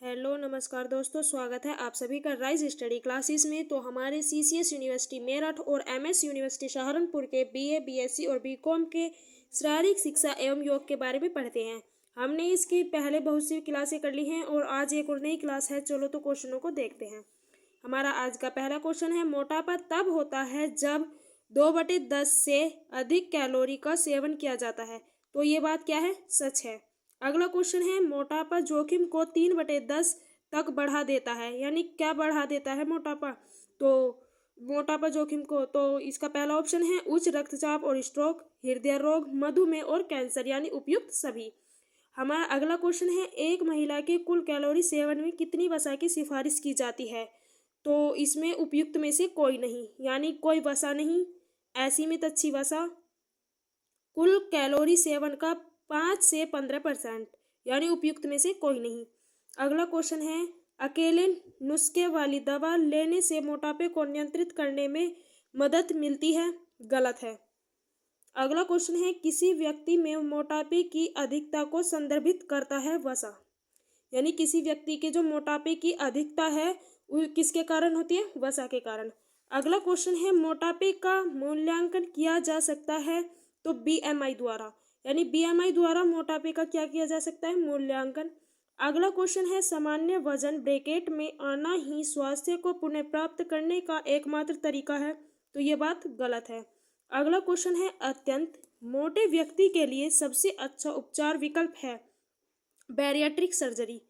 Hello नमस्कार दोस्तों, स्वागत है आप सभी का राइज स्टडी क्लासेस में। तो हमारे सीसीएस यूनिवर्सिटी मेरठ और एमएस यूनिवर्सिटी सहारनपुर के बीए, बीएससी और बीकॉम के शारीरिक शिक्षा एवं योग के बारे में पढ़ते हैं। हमने इसके पहले बहुत सी क्लासें कर ली हैं और आज एक और नई क्लास है। चलो तो क्वेश्चनों को देखते हैं। हमारा आज का पहला क्वेश्चन है, मोटापा तब होता है जब 2/10 से अधिक कैलोरी का सेवन किया जाता है। तो ये बात क्या है? सच है। अगला क्वेश्चन है, मोटापा जोखिम को 3/10 तक बढ़ा देता है। यानी क्या बढ़ा देता है मोटापा? तो मोटापा जोखिम को, तो इसका पहला ऑप्शन है उच्च रक्तचाप और स्ट्रोक, हृदय रोग, मधुमेह और कैंसर, यानी उपयुक्त सभी। हमारा अगला क्वेश्चन है, एक महिला के कुल कैलोरी सेवन में कितनी वसा की सिफारिश की जाती है? तो इसमें उपयुक्त में से कोई नहीं, यानी कोई वसा नहीं, असीमित अच्छी वसा। कुल कैलोरी सेवन का 5 से 15%, यानी उपयुक्त में से कोई नहीं। अगला क्वेश्चन है, अकेले नुस्खे वाली दवा लेने से मोटापे को नियंत्रित करने में मदद मिलती है? गलत है। अगला क्वेश्चन है, किसी व्यक्ति में मोटापे की अधिकता को संदर्भित करता है वसा। यानी किसी व्यक्ति के जो मोटापे की अधिकता है वो किसके कारण होती है? वसा के कारण। अगला क्वेश्चन है, मोटापे का मूल्यांकन किया जा सकता है तो बीएमआई द्वारा। यानी बीएमआई द्वारा मोटापे का क्या किया जा सकता है? मूल्यांकन। अगला क्वेश्चन है, सामान्य वजन ब्रैकेट में आना ही स्वास्थ्य को पुनः प्राप्त करने का एकमात्र तरीका है। तो ये बात गलत है। अगला क्वेश्चन है, अत्यंत मोटे व्यक्ति के लिए सबसे अच्छा उपचार विकल्प है बैरियाट्रिक सर्जरी।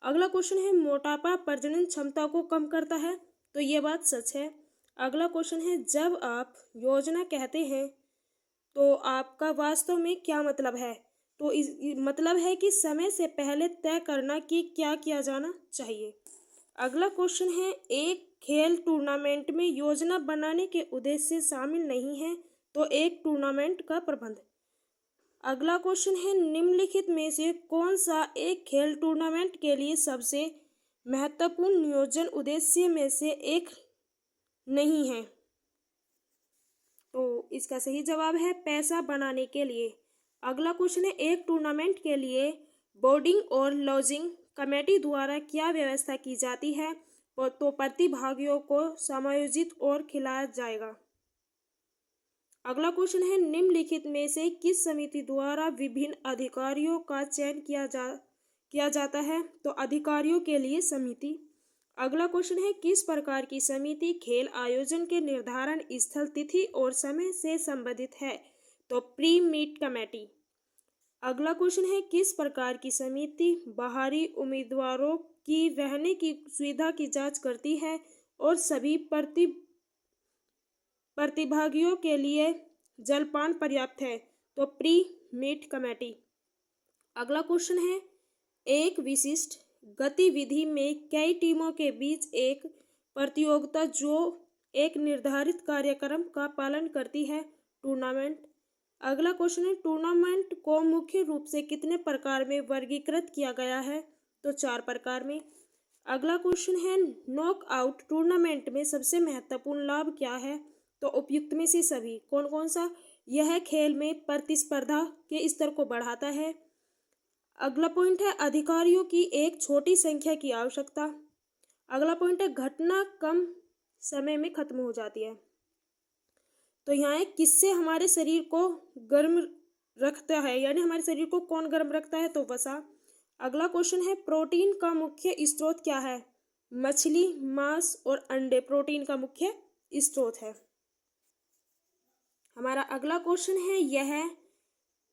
अगला क्वेश्चन है, मोटापा प्रजनन क्षमता को कम करता है। तो ये बात सच है। अगला क्वेश्चन है, जब आप योजना कहते हैं तो आपका वास्तव में क्या मतलब है? तो इस मतलब है कि समय से पहले तय करना कि क्या किया जाना चाहिए। अगला क्वेश्चन है, एक खेल टूर्नामेंट में योजना बनाने के उद्देश्य से शामिल नहीं है तो एक टूर्नामेंट का प्रबंध। अगला क्वेश्चन है, निम्नलिखित में से कौन सा एक खेल टूर्नामेंट के लिए सबसे महत्वपूर्ण नियोजन उद्देश्य में से एक नहीं है? तो इसका सही जवाब है पैसा बनाने के लिए। अगला क्वेश्चन है, एक टूर्नामेंट के लिए बोर्डिंग और लॉजिंग कमेटी द्वारा क्या व्यवस्था की जाती है? तो प्रतिभागियों को समायोजित और खिलाया जाएगा। अगला क्वेश्चन है, निम्नलिखित में से किस समिति द्वारा विभिन्न अधिकारियों का चयन किया जाता है? तो अधिकारियों के लिए समिति। अगला क्वेश्चन है, किस प्रकार की समिति खेल आयोजन के निर्धारण स्थल, तिथि और समय से संबंधित है? तो प्री मीट कमेटी। अगला क्वेश्चन है, किस प्रकार की समिति बाहरी उम्मीदवारों की रहने की सुविधा की जांच करती है और सभी प्रतिभागियों के लिए जलपान पर्याप्त है? तो प्री मीट कमेटी। अगला क्वेश्चन है, एक विशिष्ट गतिविधि में कई टीमों के बीच एक प्रतियोगिता जो एक निर्धारित कार्यक्रम का पालन करती है? टूर्नामेंट। अगला क्वेश्चन है, टूर्नामेंट को मुख्य रूप से कितने प्रकार में वर्गीकृत किया गया है? तो 4 प्रकार में। अगला क्वेश्चन है, नॉकआउट टूर्नामेंट में सबसे महत्वपूर्ण लाभ क्या है? तो उपयुक्त में से सभी। कौन कौन सा? यह खेल में प्रतिस्पर्धा के स्तर को बढ़ाता है। अगला पॉइंट है, अधिकारियों की एक छोटी संख्या की आवश्यकता। अगला पॉइंट है, घटना कम समय में खत्म हो जाती है। तो यहाँ है, किससे हमारे शरीर को गर्म रखता है? यानी हमारे शरीर को कौन गर्म रखता है? तो वसा। अगला क्वेश्चन है, प्रोटीन का मुख्य स्रोत क्या है? मछली, मांस और अंडे प्रोटीन का मुख्य स्रोत है। हमारा अगला क्वेश्चन है, यह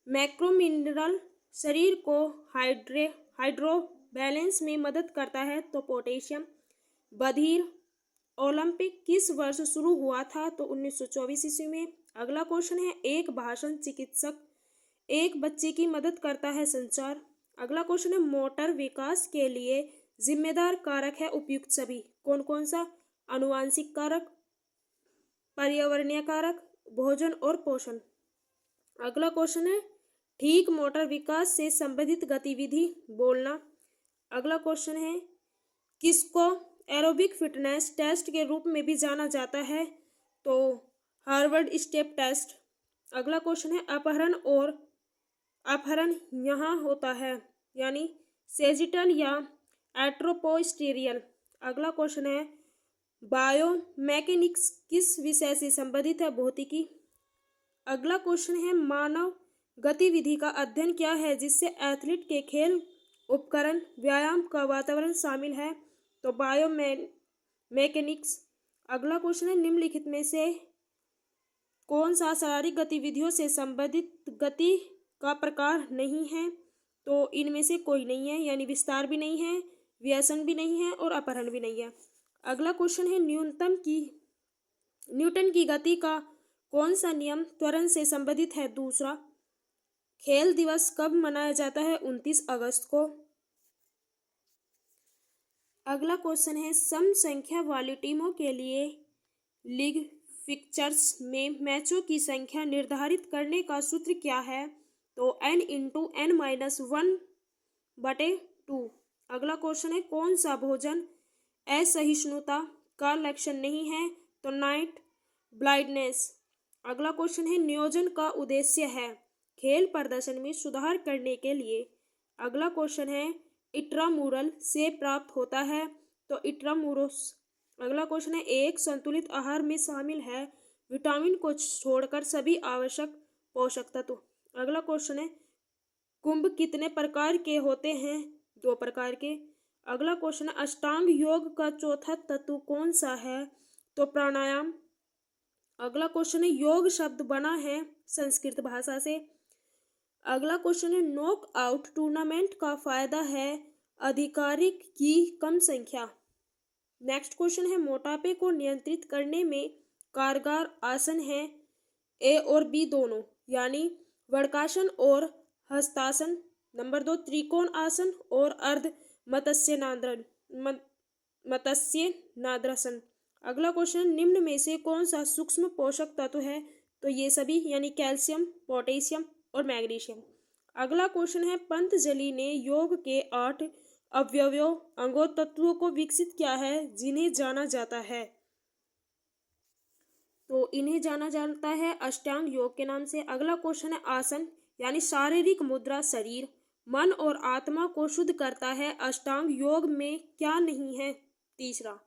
मैक्रोमिनरल शरीर को हाइड्रो बैलेंस में मदद करता है। तो पोटेशियम। बधिर ओलंपिक किस वर्ष शुरू हुआ था? तो 1924 ईस्वी में। अगला क्वेश्चन है, एक भाषण चिकित्सक एक बच्चे की मदद करता है संचार। अगला क्वेश्चन है, मोटर विकास के लिए जिम्मेदार कारक है उपयुक्त सभी। कौन कौन सा? आनुवांशिक कारक, पर्यावरणीय कारक, भोजन और पोषण। अगला क्वेश्चन है, ठीक मोटर विकास से संबंधित गतिविधि बोलना। अगला क्वेश्चन है, किसको एरोबिक फिटनेस टेस्ट के रूप में भी जाना जाता है? तो हार्वर्ड स्टेप टेस्ट। अगला क्वेश्चन है, अपहरण यहाँ होता है, यानी सेजिटल या एट्रोपोस्टेरियल। अगला क्वेश्चन है बायोमैकेनिक्स किस विषय से संबंधित है? भौतिकी। अगला क्वेश्चन है मानव गतिविधि का अध्ययन क्या है जिससे एथलीट के खेल उपकरण व्यायाम का वातावरण शामिल है? तो बायोमैकेनिक्स। अगला क्वेश्चन है निम्नलिखित में से कौन सा शारीरिक गतिविधियों से संबंधित गति का प्रकार नहीं है? तो इनमें से कोई नहीं है, यानी विस्तार भी नहीं है, व्यसन भी नहीं है और अपहरण भी नहीं है। अगला क्वेश्चन है न्यूटन की गति का कौन सा नियम त्वरण से संबंधित है? दूसरा। खेल दिवस कब मनाया जाता है? 29 अगस्त को। अगला क्वेश्चन है सम संख्या वाली टीमों के लिए लीग फिक्चर्स में मैचों की संख्या निर्धारित करने का सूत्र क्या है? तो n×n-1/2। अगला क्वेश्चन है कौन सा भोजन असहिष्णुता का लक्षण नहीं है? तो नाइट ब्लाइंडनेस। अगला क्वेश्चन है नियोजन का उद्देश्य है खेल प्रदर्शन में सुधार करने के लिए। अगला क्वेश्चन है इंट्रामुरल से प्राप्त होता है? तो इंट्रामुरोस। अगला क्वेश्चन है एक संतुलित आहार में शामिल है विटामिन को छोड़कर सभी आवश्यक पोषक तत्व। अगला क्वेश्चन है कुंभ कितने प्रकार के होते हैं? 2 प्रकार के। अगला क्वेश्चन है अष्टांग योग का चौथा तत्व कौन सा है? तो प्राणायाम। अगला क्वेश्चन है योग शब्द बना है संस्कृत भाषा से। अगला क्वेश्चन है नॉक आउट टूर्नामेंट का फायदा है आधिकारिक की कम संख्या। नेक्स्ट क्वेश्चन है मोटापे को नियंत्रित करने में कारगर आसन है ए और बी दोनों, यानी वज्रासन और हस्तासन। नंबर 2 त्रिकोण आसन और अर्ध मत्स्य नाद्रासन। अगला क्वेश्चन निम्न में से कौन सा सूक्ष्म पोषक तत्व है? तो ये सभी, यानी कैल्शियम, पोटेशियम और मैग्नीशियम। अगला क्वेश्चन है पतंजलि ने योग के 8 अवयवों अंगों तत्वों को विकसित किया है जिन्हें जाना जाता है? तो इन्हें जाना जाता है अष्टांग योग के नाम से। अगला क्वेश्चन है आसन यानी शारीरिक मुद्रा शरीर मन और आत्मा को शुद्ध करता है, अष्टांग योग में क्या नहीं है? तीसरा।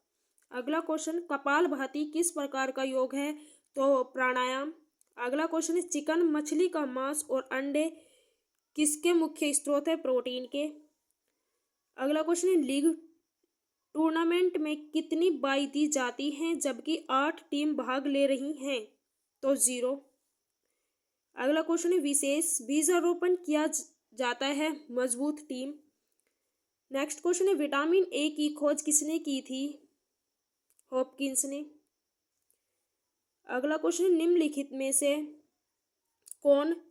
अगला क्वेश्चन कपालभाति किस प्रकार का योग है? तो प्राणायाम। अगला क्वेश्चन है चिकन मछली का मांस और अंडे किसके मुख्य स्रोत है? प्रोटीन के। अगला क्वेश्चन है लीग टूर्नामेंट में कितनी बाई दी जाती हैं जबकि 8 टीम भाग ले रही हैं? तो 0। अगला क्वेश्चन है विशेष बीजारोपण किया जाता है मजबूत टीम। नेक्स्ट क्वेश्चन है विटामिन ए की खोज किसने की थी? हॉपकिंस ने। अगला क्वेश्चन निम्नलिखित में से कौन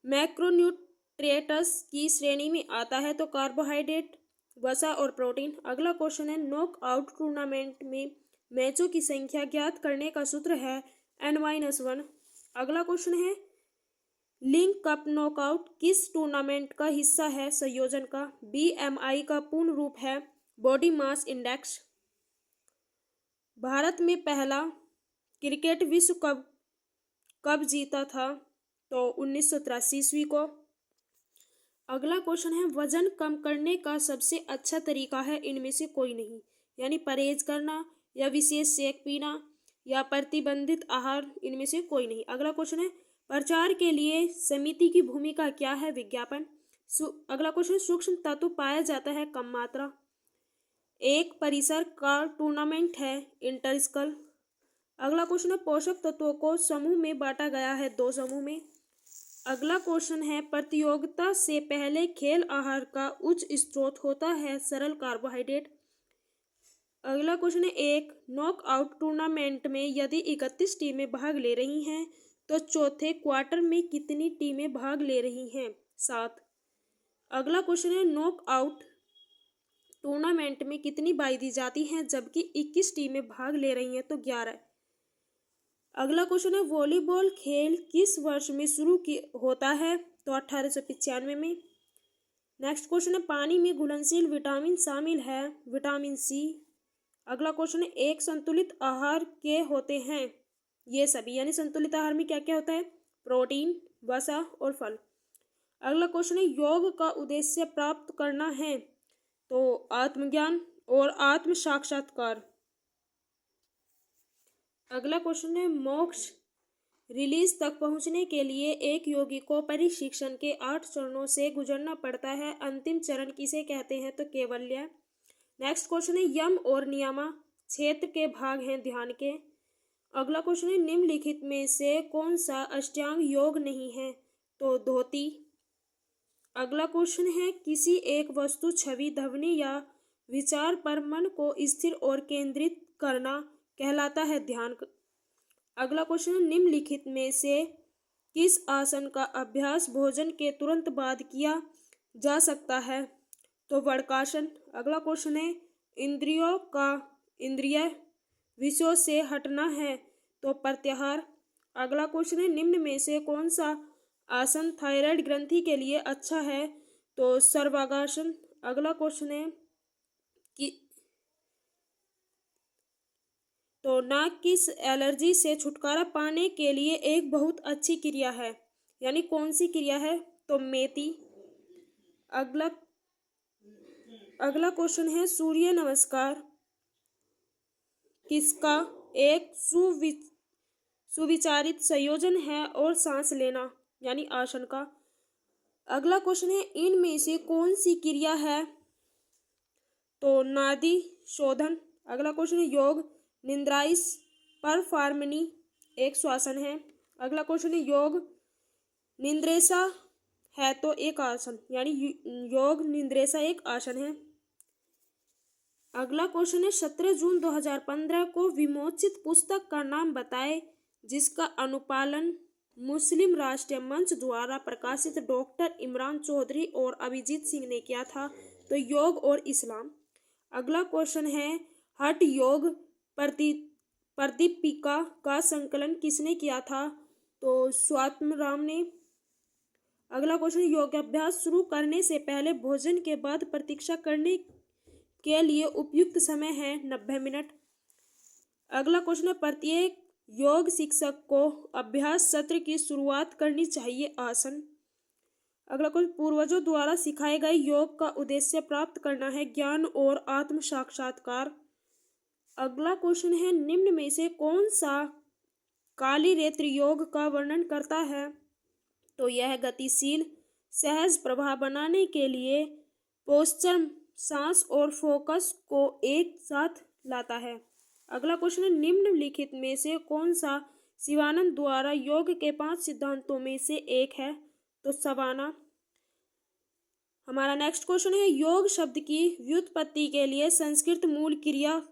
मैक्रोन्यूट्रिएंट्स की श्रेणी में आता है? तो कार्बोहाइड्रेट वसा और प्रोटीन। अगला क्वेश्चन है नॉक आउट टूर्नामेंट में मैचों की संख्या ज्ञात करने का सूत्र है n-1। अगला क्वेश्चन है लिंक कप नॉकआउट किस टूर्नामेंट का हिस्सा है? संयोजन का। BMI का पूर्ण रूप है बॉडी मास इंडेक्स। भारत में पहला क्रिकेट विश्व कप कब जीता था? तो 1983 ईस्वी को। अगला क्वेश्चन है वजन कम करने का सबसे अच्छा तरीका है इनमें से कोई नहीं, यानी परहेज करना या विशेष सेक पीना या प्रतिबंधित आहार, इनमें से कोई नहीं। अगला क्वेश्चन है प्रचार के लिए समिति की भूमिका क्या है? विज्ञापन। अगला क्वेश्चन सूक्ष्म तत्व पाया जाता है कम मात्रा। एक परिसर का टूर्नामेंट है इंटरस्कल। अगला क्वेश्चन है पोषक तत्वों को समूह में बांटा गया है 2 समूह में। अगला क्वेश्चन है प्रतियोगिता से पहले खेल आहार का उच्च स्रोत होता है सरल कार्बोहाइड्रेट। अगला क्वेश्चन है एक नॉकआउट टूर्नामेंट में यदि 31 टीमें भाग ले रही हैं तो चौथे क्वार्टर में कितनी टीमें भाग ले रही हैं? 7। अगला क्वेश्चन है नॉकआउट टूर्नामेंट में कितनी बाई दी जाती हैं जबकि 21 टीमें भाग ले रही हैं? तो 11। अगला क्वेश्चन है वॉलीबॉल खेल किस वर्ष में शुरू होता है? तो 1895 में। नेक्स्ट क्वेश्चन है पानी में घुलनशील विटामिन शामिल है? Vitamin C. अगला क्वेश्चन है एक संतुलित आहार के होते हैं? ये सभी, यानी संतुलित आहार में क्या क्या होता है? प्रोटीन, वसा और फल। अगला क्वेश्चन है योग का उद्देश्य प्राप्त करना है? तो आत्मज्ञान और आत्म साक्षात्कार। अगला क्वेश्चन है, मोक्ष रिलीज तक पहुंचने के लिए एक योगी को परिशिक्षण के 8 चरणों से गुजरना पड़ता है। अंतिम चरण किसे कहते हैं? तो कैवल्य। नेक्स्ट क्वेश्चन है, यम और नियमा क्षेत्र के भाग हैं ध्यान के। अगला क्वेश्चन है, निम्नलिखित में से कौन सा अष्टांग योग नहीं है? तो धोती। अगला क्वेश्चन है, किसी एक वस्तु, छवि, ध्वनि या विचार पर मन को स्थिर और केंद्रित करना कहलाता है ध्यान। अगला क्वेश्चन है, निम्नलिखित में से किस आसन का अभ्यास भोजन के तुरंत बाद किया जा सकता है? तो वज्रासन। अगला क्वेश्चन है, इंद्रिय विषयों से हटना है तो प्रत्याहार। अगला क्वेश्चन है, निम्न में से कौन सा आसन थायराइड ग्रंथि के लिए अच्छा है? तो सर्वांगासन। अगला क्वेश्चन है कि तो नाक की एलर्जी से छुटकारा पाने के लिए एक बहुत अच्छी क्रिया है, यानी कौन सी क्रिया है? तो मेथी। अगला क्वेश्चन है, सूर्य नमस्कार किसका एक सुविचारित संयोजन है और सांस लेना यानी आसन का। अगला क्वेश्चन है, इनमें से कौन सी क्रिया है? तो नाड़ी शोधन। अगला क्वेश्चन है, योग निद्राइस परफॉर्मनी एक श्वासन है। अगला क्वेश्चन है, योग निद्रेसा है तो एक आसन, यानी योग निद्रेसा एक आसन है। अगला क्वेश्चन है, 17 जून 2015 को विमोचित पुस्तक का नाम बताएं जिसका अनुपालन मुस्लिम राष्ट्रीय मंच द्वारा प्रकाशित डॉक्टर इमरान चौधरी और अभिजीत सिंह ने किया था। तो योग और इस्लाम। अगला क्वेश्चन है, हठ योग प्रदीपिका का संकलन किसने किया था? तो स्वात्मराम ने। अगला क्वेश्चन, योगाभ्यास शुरू करने से पहले भोजन के बाद प्रतीक्षा करने के लिए उपयुक्त समय है 90 मिनट। अगला क्वेश्चन है, प्रत्येक योग शिक्षक को अभ्यास सत्र की शुरुआत करनी चाहिए आसन। अगला क्वेश्चन, पूर्वजों द्वारा सिखाए गए योग का उद्देश्य प्राप्त करना है ज्ञान और आत्म साक्षात्कार। अगला क्वेश्चन है, निम्न में से कौन सा काली रेत्र योग का वर्णन करता है? तो यह गतिशील सहज प्रभाव बनाने के लिए पोस्चर, सांस और फोकस को एक साथ लाता है। अगला क्वेश्चन है, निम्नलिखित में से कौन सा शिवानंद द्वारा योग के 5 सिद्धांतों में से एक है? तो सवाना। हमारा नेक्स्ट क्वेश्चन है, योग शब्द की व्युत्पत्ति के लिए संस्कृत मूल क्रिया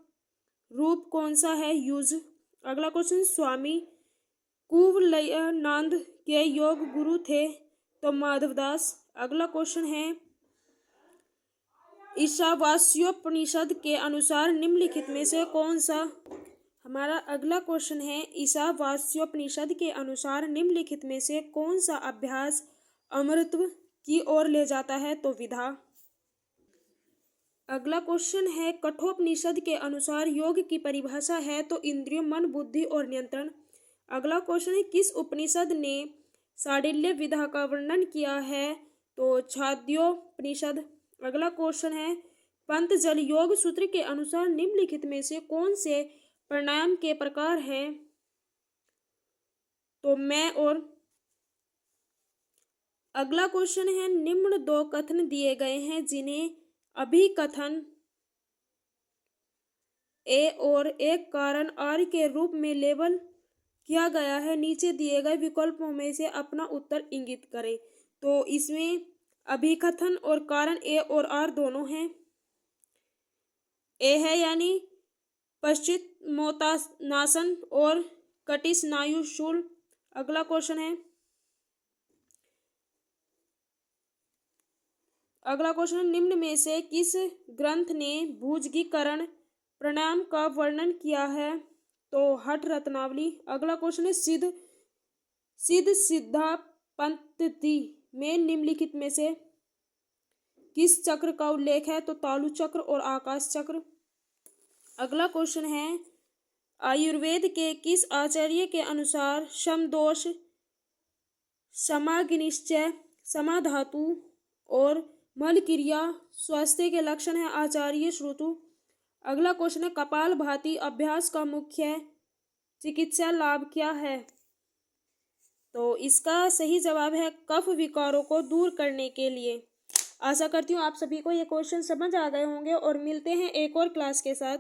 रूप कौन सा है? युज। अगला क्वेश्चन, स्वामी कुवलयानंद के योग गुरु थे? तो माधवदास। अगला क्वेश्चन है, ईशावास्योपनिषद के अनुसार निम्नलिखित में से कौन सा? हमारा अगला क्वेश्चन है, ईशावास्योपनिषद के अनुसार निम्नलिखित में से कौन सा अभ्यास अमृतत्व की ओर ले जाता है? तो विधा। अगला क्वेश्चन है, कठोपनिषद के अनुसार योग की परिभाषा है? तो इंद्रियों, मन, बुद्धि और नियंत्रण। अगला क्वेश्चन है, किस उपनिषद ने शांडिल्य विधा का वर्णन किया है? तो छांदोग्योपनिषद। अगला क्वेश्चन है, पंतजल योग सूत्र के अनुसार निम्नलिखित में से कौन से प्राणायाम के प्रकार हैं? तो मैं और। अगला क्वेश्चन है, निम्न 2 कथन दिए गए हैं जिन्हें अभिकथन ए और एक कारण आर के रूप में लेबल किया गया है। नीचे दिए गए विकल्पों में से अपना उत्तर इंगित करें। तो इसमें अभिकथन और कारण ए और आर दोनों हैं। ए है यानी पश्चिमोत्तानासन और कटी स्नायु शूल। अगला क्वेश्चन है, निम्न में से किस ग्रंथ ने भुजगीकरण प्राणायाम का वर्णन किया है? तो हठ रत्नावली। अगला क्वेश्चन है, सिद्धापंथति में निम्नलिखित में से किस चक्र का उल्लेख है? तो तालु चक्र और आकाश चक्र। अगला क्वेश्चन है, आयुर्वेद के किस आचार्य के अनुसार समदोष, समाग्निश्चय, समाधातु और मल क्रिया स्वास्थ्य के लक्षण है आचार्य श्रुतु। अगला क्वेश्चन है कपाल भाती अभ्यास का मुख्य चिकित्सा लाभ क्या है? तो इसका सही जवाब है कफ विकारों को दूर करने के लिए। आशा करती हूँ आप सभी को ये क्वेश्चन समझ आ गए होंगे और मिलते हैं एक और क्लास के साथ।